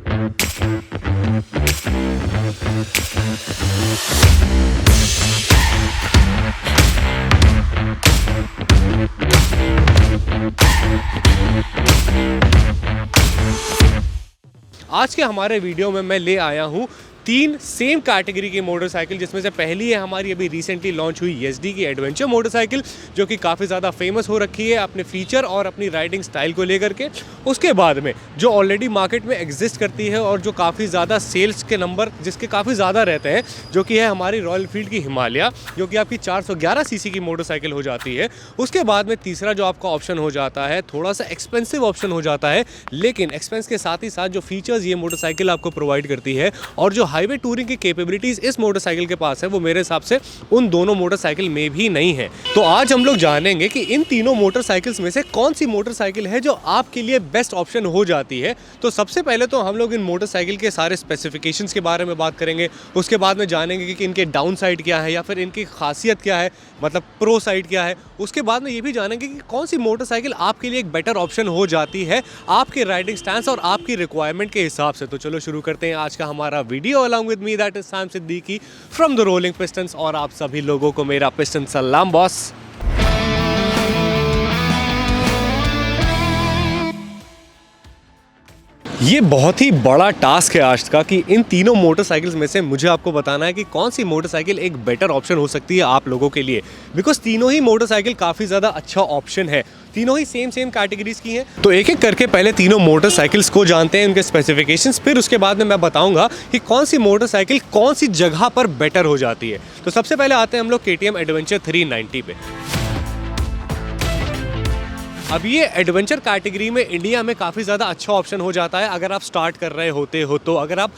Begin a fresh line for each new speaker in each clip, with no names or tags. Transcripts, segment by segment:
आज के हमारे वीडियो में मैं ले आया हूँ 3 सेम कैटेगरी की मोटरसाइकिल, जिसमें से पहली है हमारी अभी रिसेंटली लॉन्च हुई एसडी की एडवेंचर मोटरसाइकिल, जो कि काफ़ी ज़्यादा फेमस हो रखी है अपने फीचर और अपनी राइडिंग स्टाइल को लेकर के। उसके बाद में जो ऑलरेडी मार्केट में एग्जिस्ट करती है और जो काफ़ी ज़्यादा सेल्स के नंबर जिसके काफ़ी ज़्यादा रहते हैं, जो कि है हमारी रॉयल एनफील्ड की हिमालय, जो कि आपकी 411 सीसी की मोटरसाइकिल हो जाती है। उसके बाद में तीसरा जो आपका ऑप्शन हो जाता है, थोड़ा सा एक्सपेंसिव ऑप्शन हो जाता है, लेकिन एक्सपेंस के साथ ही साथ जो फीचर्स ये मोटरसाइकिल आपको प्रोवाइड करती है और जो हाईवे टूरिंग की कैपेबिलिटीज इस मोटरसाइकिल के पास है, वो मेरे हिसाब से उन दोनों मोटरसाइकिल में भी नहीं है। तो आज हम लोग जानेंगे कि इन तीनों मोटरसाइकिल्स में से कौन सी मोटरसाइकिल है जो आपके लिए बेस्ट ऑप्शन हो जाती है। तो सबसे पहले तो हम लोग इन मोटरसाइकिल के सारे स्पेसिफिकेशंस के बारे में बात करेंगे। उसके बाद में जानेंगे कि इनके डाउन साइड क्या है या फिर इनकी खासियत क्या है, मतलब प्रो साइड क्या है। उसके बाद में ये भी जानेंगे कि कौन सी मोटरसाइकिल आपके लिए एक बेटर ऑप्शन हो जाती है आपके राइडिंग स्टैंस और आपकी रिक्वायरमेंट के हिसाब से। तो चलो शुरू करते हैं आज का हमारा video. Along with me that is Sam Siddiqui from the rolling pistons, और आप सभी लोगों को मेरा पिस्टन सलाम बॉस। ये बहुत ही बड़ा टास्क है आज का कि इन तीनों मोटरसाइकिल्स में से मुझे आपको बताना है कि कौन सी मोटरसाइकिल एक बेटर ऑप्शन हो सकती है आप लोगों के लिए, बिकॉज तीनों ही मोटरसाइकिल काफ़ी ज़्यादा अच्छा ऑप्शन है। तीनों ही सेम कैटेगरीज की हैं। तो एक एक करके पहले तीनों मोटरसाइकिल्स को जानते हैं, उनके स्पेसिफिकेशंस, फिर उसके बाद में मैं बताऊंगा कि कौन सी मोटरसाइकिल कौन सी जगह पर बेटर हो जाती है। तो सबसे पहले आते हैं हम लोग KTM एडवेंचर 390 पे। अब ये एडवेंचर कैटेगरी में इंडिया में काफ़ी ज़्यादा अच्छा ऑप्शन हो जाता है अगर आप स्टार्ट कर रहे होते हो। तो अगर आप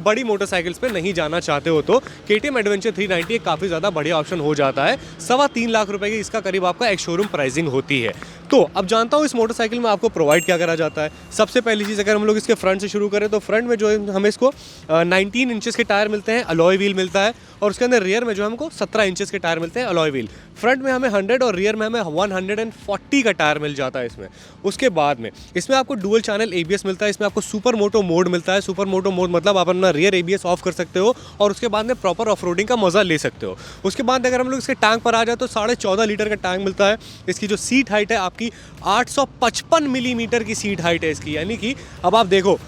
बड़ी मोटरसाइकिल्स पे नहीं जाना चाहते हो तो KTM एडवेंचर 390 एक काफ़ी ज़्यादा बढ़िया ऑप्शन हो जाता है। 3.25 लाख रुपए की इसका करीब आपका एक शोरूम प्राइसिंग होती है। तो अब जानता हूँ इस मोटरसाइकिल में आपको प्रोवाइड क्या करा जाता है। सबसे पहली चीज़, अगर हम लोग इसके फ्रंट से शुरू करें तो फ्रंट में जो है हमें इसको 19 इंचेस के टायर मिलते हैं, अलॉय व्हील मिलता है, और उसके अंदर रियर में जो हमको 17 इंचेस के टायर मिलते हैं, अलॉय व्हील। फ्रंट में हमें 100 और रियर में हमें 140 का टायर मिल जाता है इसमें। उसके बाद में इसमें आपको डुअल चैनल ABS मिलता है, इसमें आपको सुपर मोटो मोड मिलता है। सुपर मोटो मोड मतलब आप अपना रियर ABS ऑफ कर सकते हो और उसके बाद में प्रॉपर ऑफ रोडिंग का मजा ले सकते हो। उसके बाद अगर हम लोग इसके टैंक पर आ जाए तो 14.5 लीटर का टैंक मिलता है। इसकी जो सीट हाइट है आपकी 855 मिलीमीटर की सीट हाइट है इसकी, यानी कि अब आप देखो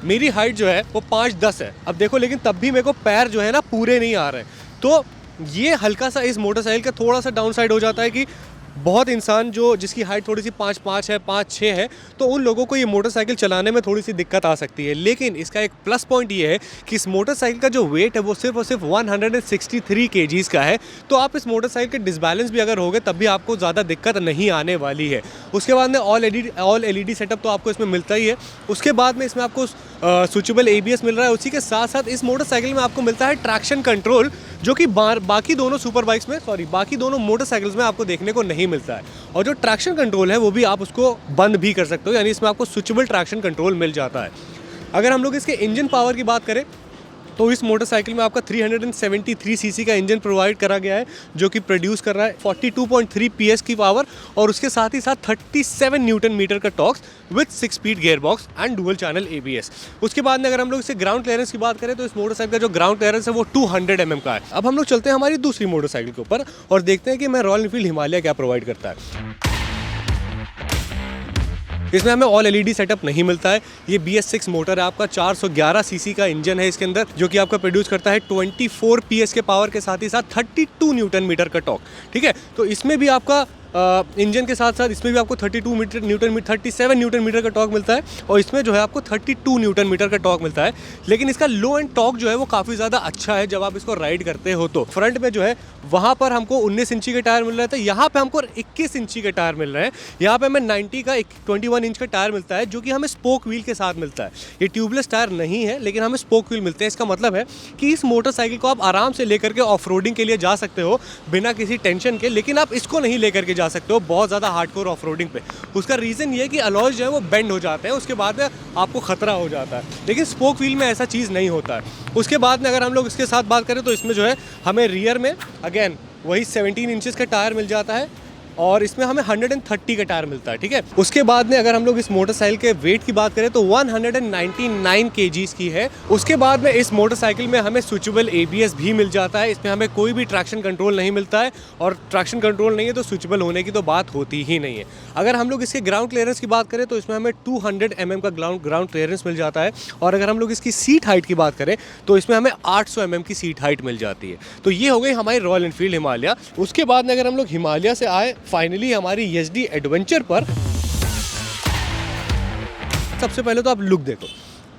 मेरी हाइट जो है वो 5'10" है, अब देखो, लेकिन तब भी मेरे को पैर जो है ना पूरे नहीं आ रहे। तो ये हल्का सा इस मोटरसाइकिल का थोड़ा सा डाउन साइड हो जाता है कि बहुत इंसान जिसकी हाइट थोड़ी सी 5'5" है, 5'6" है, तो उन लोगों को ये मोटरसाइकिल चलाने में थोड़ी सी दिक्कत आ सकती है। लेकिन इसका एक प्लस पॉइंट ये है कि इस मोटरसाइकिल का जो वेट है वो सिर्फ और सिर्फ 163 kgs का है। तो आप इस मोटरसाइकिल के डिसबैलेंस भी अगर हो गए तब भी आपको ज़्यादा दिक्कत नहीं आने वाली है। उसके बाद में ऑल LED सेटअप तो आपको इसमें मिलता ही है। उसके बाद में इसमें आपको स्विचेबल ABS मिल रहा है। उसी के साथ साथ इस मोटरसाइकिल में आपको मिलता है ट्रैक्शन कंट्रोल, जो कि बाकी दोनों मोटरसाइकिल्स में आपको देखने को नहीं मिलता है। और जो ट्रैक्शन कंट्रोल है वो भी आप उसको बंद भी कर सकते हो, यानी इसमें आपको स्विचेबल ट्रैक्शन कंट्रोल मिल जाता है। अगर हम लोग इसके इंजन पावर की बात करें तो इस मोटरसाइकिल में आपका 373 सीसी का इंजन प्रोवाइड करा गया है, जो कि प्रोड्यूस कर रहा है 42.3 PS की पावर, और उसके साथ ही साथ 37 न्यूटन मीटर का torque with 6 speed gear box and dual channel ABS। उसके बाद में अगर हम लोग इसे ग्राउंड क्लियरेंस की बात करें तो इस मोटरसाइकिल का जो ग्राउंड क्लियरेंस है वो 200 mm का है। अब हम लोग चलते हैं हमारी दूसरी मोटरसाइकिल के ऊपर और देखते हैं कि मैं रॉयल एनफील्ड हिमालय क्या प्रोवाइड करता है। इसमें हमें ऑल LED सेटअप नहीं मिलता है। ये BS6 मोटर है, आपका 411 सीसी का इंजन है इसके अंदर, जो कि आपका प्रोड्यूस करता है 24 PS के पावर के साथ ही साथ 32 न्यूटन मीटर का टॉर्क। ठीक है, तो इसमें भी आपका इंजन के साथ साथ इसमें भी आपको 37 न्यूटन मीटर का टॉर्क मिलता है, और इसमें जो है आपको 32 न्यूटन मीटर का टॉर्क मिलता है। लेकिन इसका लो एंड टॉर्क जो है वो काफ़ी ज़्यादा अच्छा है जब आप इसको राइड करते हो। तो फ्रंट में जो है वहाँ पर हमको 19 इंची के टायर मिल रहे थे, यहाँ पे हमको 21 इंची के टायर मिल रहे हैं। यहाँ पे हमें 90 का 21 इंच का टायर मिलता है, जो कि हमें स्पोक व्हील के साथ मिलता है। ये ट्यूबलेस टायर नहीं है, लेकिन हमें स्पोक व्हील मिलते हैं। इसका मतलब है कि इस मोटरसाइकिल को आप आराम से लेकर के ऑफ रोडिंग के लिए जा सकते हो बिना किसी टेंशन के, लेकिन आप इसको नहीं लेकर के जा सकते हो बहुत ज़्यादा हार्डकोर ऑफ रोडिंग पे। उसका रीज़न ये है कि अलॉयज जो है वो बेंड हो जाते हैं, उसके बाद में आपको खतरा हो जाता है, लेकिन स्पोक व्हील में ऐसा चीज़ नहीं होता है। उसके बाद में अगर हम लोग इसके साथ बात करें तो इसमें जो है हमें रियर में अगेन वही 17 इंचेस का टायर मिल जाता है, और इसमें हमें 130 का टायर मिलता है, ठीक है। उसके बाद में अगर हम लोग इस मोटरसाइकिल के वेट की बात करें तो 199 kgs की है। उसके बाद में इस मोटरसाइकिल में हमें स्विचेबल ABS भी मिल जाता है। इसमें हमें कोई भी ट्रैक्शन कंट्रोल नहीं मिलता है, और ट्रैक्शन कंट्रोल नहीं है तो स्विचेबल होने की तो बात होती ही नहीं है। अगर हम लोग इसके ग्राउंड क्लियरेंस की बात करें तो इसमें हमें 200 mm का ग्राउंड क्लियरेंस मिल जाता है। और अगर हम लोग इसकी सीट हाइट की बात करें तो इसमें हमें 800 mm की सीट हाइट मिल जाती है। तो ये हो गई हमारी रॉयल एनफील्ड हिमालय। उसके बाद में अगर हम लोग हिमालय से आए फाइनली हमारी SD एडवेंचर पर, सबसे पहले तो आप लुक देखो,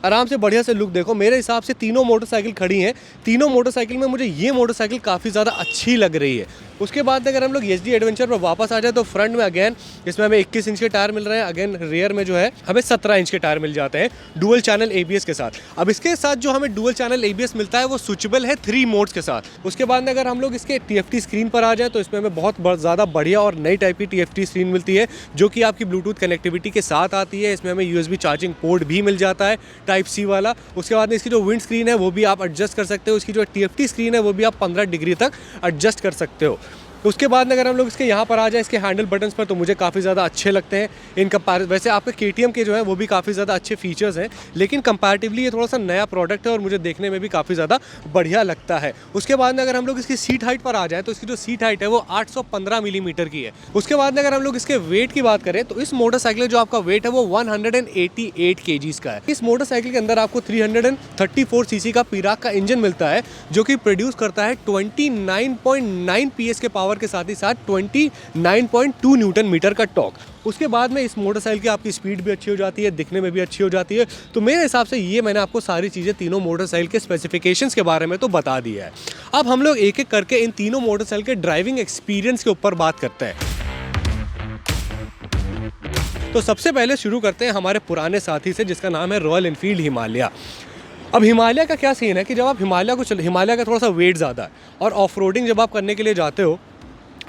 आराम से बढ़िया से लुक देखो। मेरे हिसाब से तीनों मोटरसाइकिल खड़ी हैं, तीनों मोटरसाइकिल में मुझे ये मोटरसाइकिल काफ़ी ज़्यादा अच्छी लग रही है। उसके बाद अगर हम लोग SD एडवेंचर पर वापस आ जाए तो फ्रंट में अगेन इसमें हमें 21 इंच के टायर मिल रहे हैं। अगेन रियर में जो है हमें 17 इंच के टायर मिल जाते हैं डुअल चैनल ABS के साथ। अब इसके साथ जो हमें डुअल चैनल ABS मिलता है वो स्विचेबल है 3 मोड्स के साथ। उसके बाद अगर हम लोग इसके TFT स्क्रीन पर आ जाए तो इसमें हमें बहुत ज़्यादा बढ़िया और नई टाइप की TFT स्क्रीन मिलती है जो कि आपकी ब्लूटूथ कनेक्टिविटी के साथ आती है। इसमें हमें USB चार्जिंग पोर्ट भी मिल जाता है Type C वाला। उसके बाद इसकी जो विंड स्क्रीन है वो भी आप एडजस्ट कर सकते हो। इसकी जो TFT स्क्रीन है वो भी आप 15 डिग्री तक एडजस्ट कर सकते हो। उसके बाद अगर हम लोग इसके यहाँ पर आ जाए इसके हैंडल बटन्स पर तो मुझे काफ़ी ज़्यादा अच्छे लगते हैं इन कंपैरिजन। वैसे आपके KTM के जो है वो भी काफ़ी ज़्यादा अच्छे फीचर्स हैं, लेकिन कंपैरेटिवली ये थोड़ा सा नया प्रोडक्ट है और मुझे देखने में भी काफ़ी ज़्यादा बढ़िया लगता है। उसके बाद अगर हम लोग इसकी सीट हाइट पर आ जाए तो इसकी जो सीट हाइट है वो 815 मिलीमीटर की है। उसके बाद अगर हम लोग इसके वेट की बात करें तो इस मोटरसाइकिल जो आपका वेट है वो 188 kgs का है। इस मोटरसाइकिल के अंदर आपको 334 cc का पिराक का इंजन मिलता है जो कि प्रोड्यूस करता है 29.9 PS के पावर के साथ ही साथ 29.2 न्यूटन मीटर का टॉर्क। उसके बाद में इस मोटरसाइकिल की आपकी स्पीड भी अच्छी हो जाती है, दिखने में भी अच्छी हो जाती है। तो मेरे हिसाब से ये मैंने आपको सारी चीज़ें तीनों मोटरसाइकिल के स्पेसिफिकेशंस के बारे में तो बता दिया है। अब हम लोग एक एक करके इन तीनों मोटरसाइकिल के ड्राइविंग एक्सपीरियंस के ऊपर बात करते हैं। तो सबसे पहले शुरू करते हैं हमारे पुराने साथी से जिसका नाम है रॉयल एनफील्ड हिमालय। अब हिमालय का क्या सीन है कि जब आप हिमालय का थोड़ा सा वेट ज़्यादा है और ऑफ रोडिंग जब आप करने के लिए जाते हो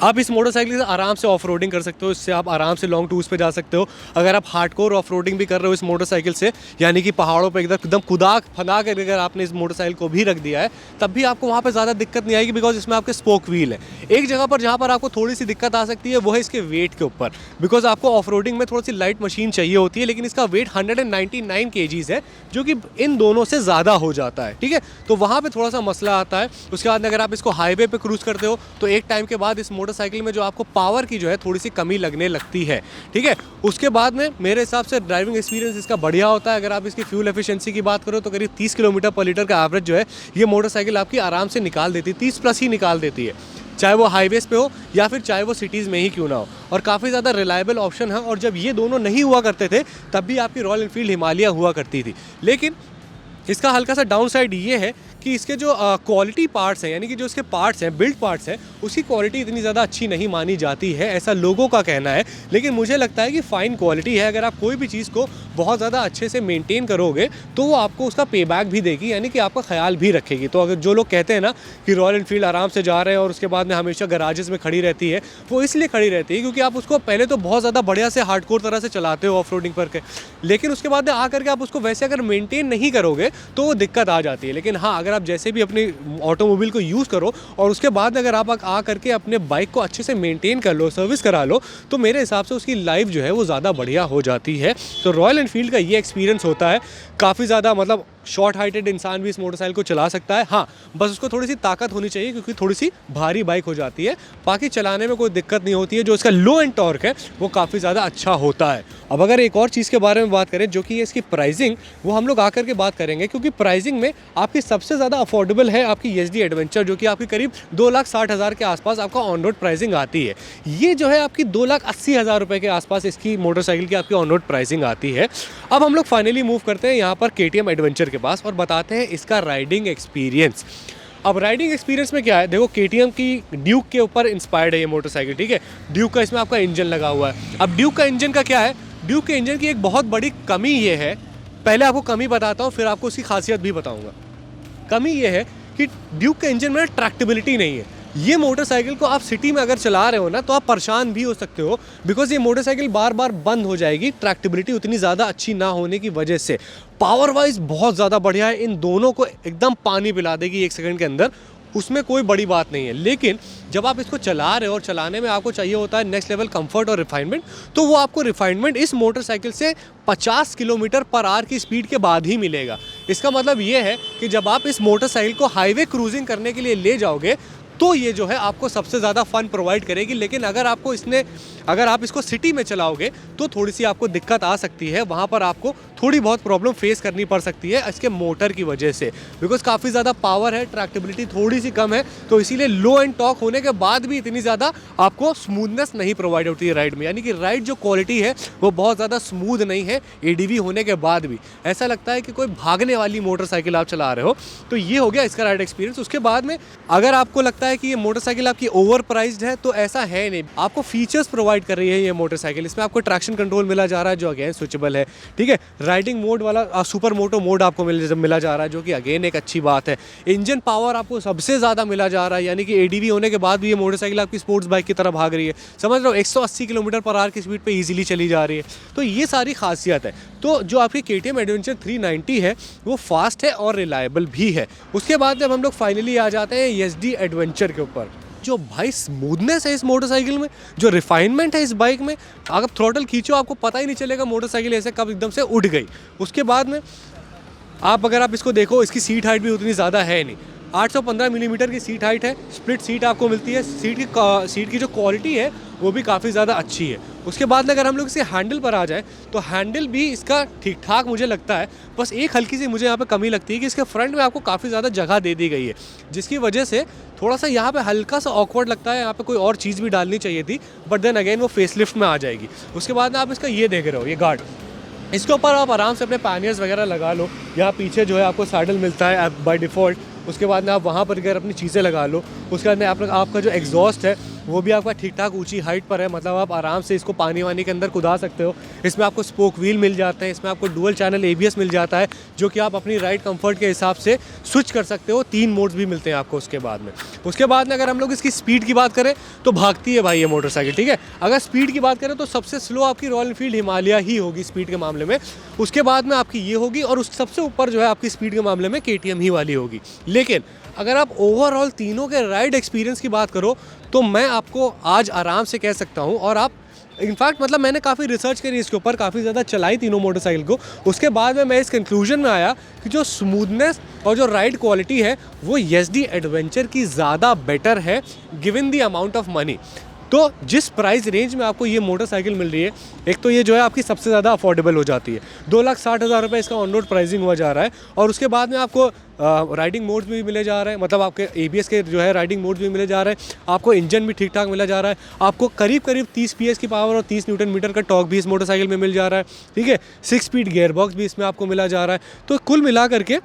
आप इस मोटरसाइकिल से आराम से ऑफ रोडिंग कर सकते हो। इससे आप आराम से लॉन्ग टूर्स पे जा सकते हो। अगर आप हार्डकोर ऑफ रोडिंग भी कर रहे हो इस मोटरसाइकिल से, यानी कि पहाड़ों पे एकदम कुदा फना कर अगर आपने इस मोटरसाइकिल को भी रख दिया है तब भी आपको वहाँ पे ज़्यादा दिक्कत नहीं आएगी, बिकॉज इसमें आपके स्पोक व्हील है। एक जगह पर जहाँ पर आपको थोड़ी सी दिक्कत आ सकती है वो है इसके वेट के ऊपर, बिकॉज आपको ऑफ रोडिंग में थोड़ी सी लाइट मशीन चाहिए होती है, लेकिन इसका वेट 199 kgs है जो कि इन दोनों से ज़्यादा हो जाता है, ठीक है। तो वहाँ पर थोड़ा सा मसला आता है। उसके बाद अगर आप इसको हाईवे पर क्रूज करते हो तो एक टाइम के बाद इस मोटरसाइकिल में जो आपको पावर की जो है थोड़ी सी कमी लगने लगती है, ठीक है। उसके बाद में मेरे हिसाब से ड्राइविंग एक्सपीरियंस इसका बढ़िया होता है। अगर आप इसकी फ्यूल एफिशिएंसी की बात करो तो करीब 30 किलोमीटर पर लीटर का एवरेज जो है ये मोटरसाइकिल आपकी आराम से निकाल देती है, 30 प्लस ही निकाल देती है, चाहे वो हाईवेज पे हो या फिर चाहे वो सिटीज़ में ही क्यों ना हो। और काफ़ी ज़्यादा रिलायबल ऑप्शन है। और जब ये दोनों नहीं हुआ करते थे तब भी आपकी रॉयल एनफील्ड हिमालय हुआ करती थी, लेकिन इसका हल्का सा डाउन साइड ये है कि इसके जो क्वालिटी पार्ट्स हैं, यानी कि जो इसके पार्ट्स हैं, बिल्ड पार्ट्स हैं, उसकी क्वालिटी इतनी ज़्यादा अच्छी नहीं मानी जाती है, ऐसा लोगों का कहना है। लेकिन मुझे लगता है कि फ़ाइन क्वालिटी है। अगर आप कोई भी चीज़ को बहुत ज़्यादा अच्छे से मेंटेन करोगे तो वो आपको उसका पे बैक भी देगी, यानी कि आपका ख्याल भी रखेगी। तो अगर जो लोग कहते हैं ना कि रॉयल एनफील्ड आराम से जा रहे हैं और उसके बाद में हमेशा गराजेस में खड़ी रहती है, वो इसलिए खड़ी रहती है क्योंकि आप उसको पहले तो बहुत ज़्यादा बढ़िया से हार्डकोर तरह से चलाते हो ऑफ रोडिंग पर के, लेकिन उसके बाद में आकर के आप उसको वैसे अगर मेंटेन नहीं करोगे तो वो दिक्कत आ जाती है। लेकिन हाँ, अगर आप जैसे भी अपनी ऑटोमोबाइल को यूज़ करो और उसके बाद अगर आप आ करके अपने बाइक को अच्छे से मेंटेन कर लो, सर्विस करा लो, तो मेरे हिसाब से उसकी लाइफ जो है वो ज़्यादा बढ़िया हो जाती है। तो रॉयल एनफील्ड का ये एक्सपीरियंस होता है। काफ़ी ज़्यादा मतलब शॉर्ट हाइटेड इंसान भी इस मोटरसाइकिल को चला सकता है। हाँ, बस उसको थोड़ी सी ताकत होनी चाहिए क्योंकि थोड़ी सी भारी बाइक हो जाती है, बाकी चलाने में कोई दिक्कत नहीं होती है। जो इसका लो एंड टॉर्क है वो काफ़ी ज़्यादा अच्छा होता है। अब अगर एक और चीज़ के बारे में बात करें जो कि इसकी प्राइसिंग, वो हम लोग आकर के बात करेंगे, क्योंकि प्राइसिंग में आपकी सबसे ज़्यादा अफोर्डेबल है आपकी SD एडवेंचर, जो कि आपकी करीब 2,60,000 के आसपास आपका ऑन रोड प्राइसिंग आती है। ये जो है आपकी 2,80,000 रुपये के आसपास इसकी मोटरसाइकिल की आपकी ऑन रोड प्राइसिंग आती है। अब हम लोग फाइनली मूव करते हैं यहाँ पर KTM एडवेंचर के पास और बताते हैं इसका राइडिंग एक्सपीरियंस। अब राइडिंग एक्सपीरियंस में क्या है, देखो KTM की ड्यूक के ऊपर इंस्पायर्ड है ये मोटरसाइकिल, ठीक है। ड्यूक का इसमें आपका इंजन लगा हुआ है। अब ड्यूक का इंजन का क्या है, ड्यूक के इंजन की एक बहुत बड़ी कमी ये है, पहले आपको कमी बताता हूँ फिर आपको उसकी खासियत भी बताऊँगा। कमी ये है कि ड्यूक के इंजन में ट्रैक्टेबिलिटी नहीं है। ये मोटरसाइकिल को आप सिटी में अगर चला रहे हो ना तो आप परेशान भी हो सकते हो, बिकॉज ये मोटरसाइकिल बार बार बंद हो जाएगी ट्रैक्टेबिलिटी उतनी ज़्यादा अच्छी ना होने की वजह से। पावर वाइज बहुत ज़्यादा बढ़िया है, इन दोनों को एकदम पानी पिला देगी 1 सेकंड के अंदर। उसमें कोई बड़ी बात नहीं है। लेकिन जब आप इसको चला रहे हो और चलाने में आपको चाहिए होता है नेक्स्ट लेवल कंफर्ट और रिफाइनमेंट, तो वो आपको रिफाइनमेंट इस मोटरसाइकिल से 50 किलोमीटर पर आवर की स्पीड के बाद ही मिलेगा। इसका मतलब ये है कि जब आप इस मोटरसाइकिल को हाईवे क्रूजिंग करने के लिए ले जाओगे तो ये जो है आपको सबसे ज़्यादा फन प्रोवाइड करेगी। लेकिन अगर आप इसको सिटी में चलाओगे तो थोड़ी सी आपको दिक्कत आ सकती है, वहाँ पर आपको थोड़ी बहुत प्रॉब्लम फेस करनी पड़ सकती है इसके मोटर की वजह से, बिकॉज काफ़ी ज़्यादा पावर है, ट्रैक्टेबिलिटी थोड़ी सी कम है, तो इसीलिए लो एंड टॉर्क होने के बाद भी इतनी ज़्यादा आपको स्मूथनेस नहीं प्रोवाइड होती है राइड में। यानी कि राइड जो क्वालिटी है वो बहुत ज़्यादा स्मूथ नहीं है एडीवी होने के बाद भी। ऐसा लगता है कि कोई भागने वाली मोटरसाइकिल आप चला रहे हो। तो ये हो गया इसका राइड एक्सपीरियंस। उसके बाद में अगर आपको लगता है कि ये मोटरसाइकिल आपकी ओवर प्राइस्ड है, तो ऐसा है नहीं। आपको फीचर्स प्रोवाइड कर रही है ये मोटरसाइकिल। इसमें आपको ट्रैक्शन कंट्रोल मिला जा रहा है जो अगेन स्विचेबल है, ठीक है। राइडिंग मोड वाला सुपर मोटो मोड आपको मिला जा रहा है जो कि अगेन एक अच्छी बात है। इंजन पावर आपको सबसे ज़्यादा मिला जा रहा है, यानी कि एडीवी होने के बाद भी ये मोटरसाइकिल आपकी स्पोर्ट्स बाइक की तरह भाग रही है। समझ रहे हो, 180 किलोमीटर पर आवर की स्पीड पे इजीली चली जा रही है। तो ये सारी खासियत है। तो जो आपकी KTM एडवेंचर 390 है वो फास्ट है और रिलायबल भी है। उसके बाद जब हम लोग फाइनली आ जाते हैं SD एडवेंचर के ऊपर, जो भाई स्मूथनेस है इस मोटरसाइकिल में, जो रिफाइनमेंट है इस बाइक में, अगर थ्रॉटल खींचो आपको पता ही नहीं चलेगा मोटरसाइकिल ऐसे कब एकदम से उड़ गई। उसके बाद में अगर आप इसको देखो, इसकी सीट हाइट भी उतनी ज़्यादा है नहीं, 815 मिलीमीटर की सीट हाइट है। स्प्लिट सीट आपको मिलती है। सीट की जो क्वालिटी है वो भी काफ़ी ज़्यादा अच्छी है। उसके बाद अगर हम लोग इसके हैंडल पर आ जाए तो हैंडल भी इसका ठीक ठाक मुझे लगता है। बस एक हल्की सी मुझे यहाँ पे कमी लगती है कि इसके फ्रंट में आपको काफ़ी ज़्यादा जगह दे दी गई है, जिसकी वजह से थोड़ा सा यहाँ पे हल्का सा ऑकवर्ड लगता है। यहाँ पे कोई और चीज़ भी डालनी चाहिए थी, बट देन अगेन वो फेसलिफ्ट में आ जाएगी। उसके बाद आप इसका ये देख रहे हो, ये गार्ड, इसके ऊपर आप आराम से अपने पैनियर्स वगैरह लगा लो। यहाँ पीछे जो है आपको सैडल मिलता है बाय डिफ़ॉल्ट। उसके बाद में आप वहाँ पर अगर अपनी चीज़ें लगा लो। उसके बाद में आपका जो एग्जॉस्ट है वो भी आपका ठीक ठाक ऊंची हाइट पर है, मतलब आप आराम से इसको पानी वानी के अंदर कुदा सकते हो। इसमें आपको स्पोक व्हील मिल जाते हैं, इसमें आपको डुअल चैनल ABS मिल जाता है जो कि आप अपनी राइड कंफर्ट के हिसाब से स्विच कर सकते हो। 3 मोड्स भी मिलते हैं आपको उसके बाद में अगर हम लोग इसकी स्पीड की बात करें तो भागती है भाई ये मोटरसाइकिल, ठीक है। अगर स्पीड की बात करें तो सबसे स्लो आपकी रॉयल एनफील्ड हिमालय ही होगी स्पीड के मामले में। उसके बाद में आपकी ये होगी, और उस सबसे ऊपर जो है आपकी स्पीड के मामले में KTM ही वाली होगी। लेकिन अगर आप ओवरऑल तीनों के राइड एक्सपीरियंस की बात करो तो मैं आपको आज आराम से कह सकता हूँ, और आप इनफैक्ट मतलब मैंने काफ़ी रिसर्च करी इसके ऊपर, काफ़ी ज़्यादा चलाई तीनों मोटरसाइकिल को। उसके बाद में मैं इस कंक्लूजन में आया कि जो स्मूथनेस और जो राइड क्वालिटी है वो SD एडवेंचर की ज़्यादा बेटर है given the amount of money. तो जिस प्राइस रेंज में आपको ये मोटरसाइकिल मिल रही है, एक तो ये जो है आपकी सबसे ज़्यादा अफोर्डेबल हो जाती है। 2,60,000 रुपये इसका ऑन रोड प्राइसिंग हुआ जा रहा है। और उसके बाद में आपको राइडिंग मोड्स भी मिले जा रहे हैं, मतलब आपके ABS के जो है राइडिंग मोड्स भी मिले जा रहे हैं। आपको इंजन भी ठीक ठाक मिला जा रहा है। आपको करीब 30 PS की पावर और 30 न्यूटन मीटर का टॉर्क भी इस मोटरसाइकिल में मिल जा रहा है, ठीक है। 6 स्पीड गियर बॉक्स भी इसमें आपको मिला जा रहा है। तो कुल मिला करके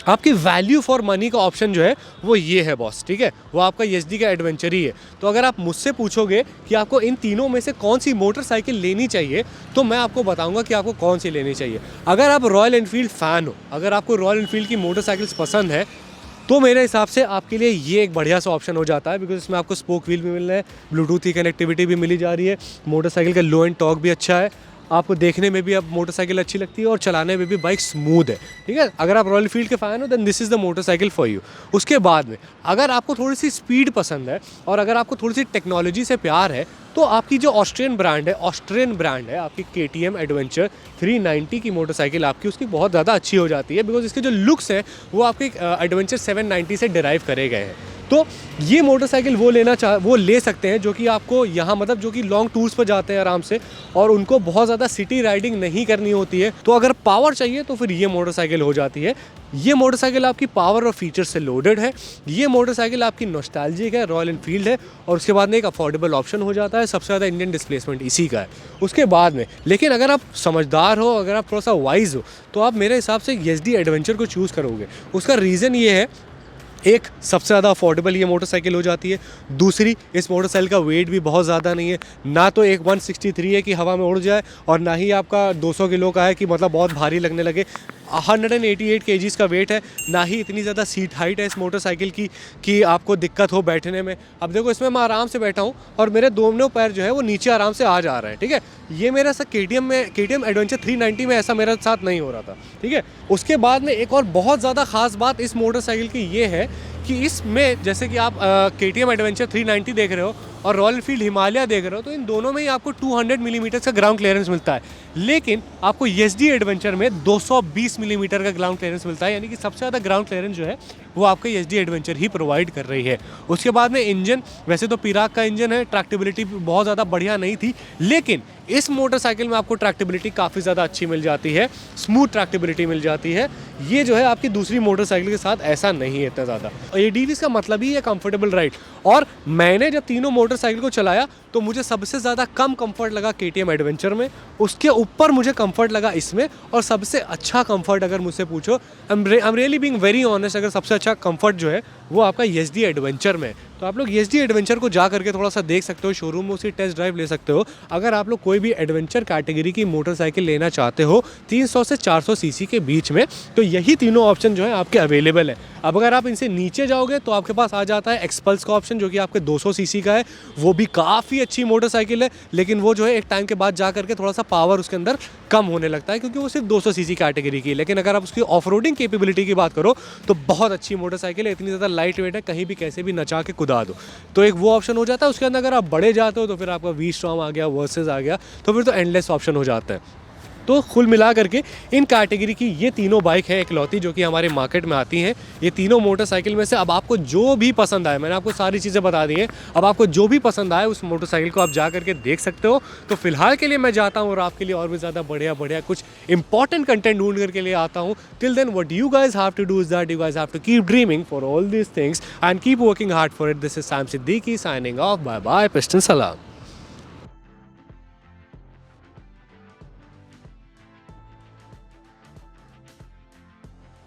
आपकी वैल्यू फॉर मनी का ऑप्शन जो है वो ये है बॉस, ठीक है। वो आपका SD का एडवेंचर ही है। तो अगर आप मुझसे पूछोगे कि आपको इन तीनों में से कौन सी मोटरसाइकिल लेनी चाहिए, तो मैं आपको बताऊंगा कि आपको कौन सी लेनी चाहिए। अगर आप रॉयल एनफील्ड फ़ैन हो, अगर आपको रॉयल एनफील्ड की मोटरसाइकिल्स पसंद है, तो मेरे हिसाब से आपके लिए ये एक बढ़िया सा ऑप्शन हो जाता है, बिकॉज इसमें आपको स्पोक व्हील भी मिल रहा है, ब्लूटूथ की कनेक्टिविटी भी मिली जा रही है, मोटरसाइकिल का लो एंड टॉर्क भी अच्छा है, आपको देखने में भी अब मोटरसाइकिल अच्छी लगती है और चलाने में भी बाइक स्मूथ है, ठीक है। अगर आप रॉयल एनफील्ड के फ़ैन हो then this is the motorcycle for you. उसके बाद में अगर आपको थोड़ी सी स्पीड पसंद है और अगर आपको थोड़ी सी टेक्नोलॉजी से प्यार है, तो आपकी जो ऑस्ट्रियन ब्रांड है आपकी KTM एडवेंचर 390 की मोटरसाइकिल आपकी उसकी बहुत ज़्यादा अच्छी हो जाती है, बिकॉज इसके जो लुक्स हैं वो आपके एडवेंचर 790 से डिराइव करे गए हैं। तो ये मोटरसाइकिल वो ले सकते हैं जो कि आपको यहाँ मतलब जो कि लॉन्ग टूर्स पर जाते हैं आराम से और उनको बहुत ज़्यादा सिटी राइडिंग नहीं करनी होती है। तो अगर पावर चाहिए तो फिर ये मोटरसाइकिल हो जाती है। ये मोटरसाइकिल आपकी पावर और फीचर से लोडेड है। ये मोटरसाइकिल आपकी नॉस्टैल्जिक है, रॉयल एनफील्ड है, और उसके बाद में एक अफोर्डेबल ऑप्शन हो जाता है। सबसे ज़्यादा इंडियन डिस्प्लेसमेंट इसी का है उसके बाद में। लेकिन अगर आप समझदार हो, अगर आप थोड़ा सा वाइज हो, तो आप मेरे हिसाब से SD एडवेंचर को चूज़ करोगे। उसका रीज़न ये है, एक सबसे ज़्यादा अफोर्डेबल ये मोटरसाइकिल हो जाती है। दूसरी, इस मोटरसाइकिल का वेट भी बहुत ज़्यादा नहीं है, ना तो एक 163 है कि हवा में उड़ जाए, और ना ही आपका 200 किलो का है कि मतलब बहुत भारी लगने लगे। 188 kgs का वेट है, ना ही इतनी ज़्यादा सीट हाइट है इस मोटरसाइकिल की कि आपको दिक्कत हो बैठने में। अब देखो इसमें मैं आराम से बैठा हूँ और मेरे दोनों पैर जो है वो नीचे आराम से आ जा रहे हैं, ठीक है। ये मेरा सा KTM एडवेंचर 390 में ऐसा मेरे साथ नहीं हो रहा था, ठीक है। उसके बाद में एक और बहुत ज़्यादा ख़ास बात इस मोटरसाइकिल की ये है कि इसमें जैसे कि आप KTM एडवेंचर 390 देख रहे हो और रॉयल एनफील्ड हिमालय देख रहे हो, तो इन दोनों में ही आपको 200 मिलीमीटर का ग्राउंड क्लियरेंस मिलता है, लेकिन आपको SD एडवेंचर में 220 मिलीमीटर का ग्राउंड क्लियरेंस मिलता है, यानी कि सबसे ज़्यादा ग्राउंड क्लियरेंस जो है वो आपका SD एडवेंचर ही प्रोवाइड कर रही है। उसके बाद में इंजन, वैसे तो पिराग का इंजन है, ट्रैक्टेबिलिटी बहुत ज़्यादा बढ़िया नहीं थी, लेकिन इस मोटरसाइकिल में आपको ट्रैक्टेबिलिटी काफ़ी ज़्यादा अच्छी मिल जाती है, स्मूथ ट्रैक्टेबिलिटी मिल जाती है। ये जो है आपकी दूसरी मोटरसाइकिल के साथ ऐसा नहीं है इतना ज़्यादा। ADVs का मतलब ही है कंफर्टेबल राइड, और मैंने जब तीनों मोटरसाइकिल को चलाया तो मुझे सबसे ज़्यादा कम कंफर्ट लगा KTM एडवेंचर में, उसके ऊपर मुझे कंफर्ट लगा इसमें, और सबसे अच्छा कंफर्ट अगर मुझसे पूछो, I am really being very honest, अगर सबसे अच्छा कंफर्ट जो है वो आपका SD एडवेंचर में। तो आप लोग SD एडवेंचर को जा करके थोड़ा सा देख सकते हो, शोरूम में उसकी टेस्ट ड्राइव ले सकते हो। अगर आप लोग कोई भी एडवेंचर कैटेगरी की मोटरसाइकिल लेना चाहते हो 300 से 400 सीसी के बीच में, तो यही तीनों ऑप्शन जो है आपके अवेलेबल है। अब अगर आप इनसे नीचे जाओगे तो आपके पास आ जाता है एक्सपल्स का ऑप्शन, जो कि आपके 200 सीसी का है, वो भी काफ़ी अच्छी मोटरसाइकिल है, लेकिन वो जो है एक टाइम के बाद जा करके थोड़ा सा पावर उसके अंदर कम होने लगता है, क्योंकि वो सिर्फ 200 सीसी कैटेगरी की है। लेकिन अगर आप उसकी ऑफ रोडिंग कैपेबिलिटी की बात करो तो बहुत अच्छी मोटरसाइकिल है, इतनी ज़्यादा लाइट वेट है, कहीं भी कैसे भी नचा के कुदा दो, तो एक वो ऑप्शन हो जाता है। उसके अंदर अगर आप बड़े जाते हो तो फिर आपका V-Strom आ गया, वर्सेस आ गया, तो फिर तो एंडलेस ऑप्शन हो जाता है। तो कुल मिला करके इन कैटेगरी की ये तीनों बाइक है इकलौती जो कि हमारे मार्केट में आती हैं। ये तीनों मोटरसाइकिल में से अब आपको जो भी पसंद आए, मैंने आपको सारी चीज़ें बता दी हैं, अब आपको जो भी पसंद आए उस मोटरसाइकिल को आप जा करके देख सकते हो। तो फिलहाल के लिए मैं जाता हूँ और आपके लिए और भी ज़्यादा बढ़िया कुछ इंपॉर्टेंट कंटेंट ढूंढ करके लिए आता हूँ। Till then what you guys have to do is that you guys have to keep dreaming for all these things and keep working hard for it. This is Sam Siddiqui signing off. Bye bye, पिस्टन सलाम।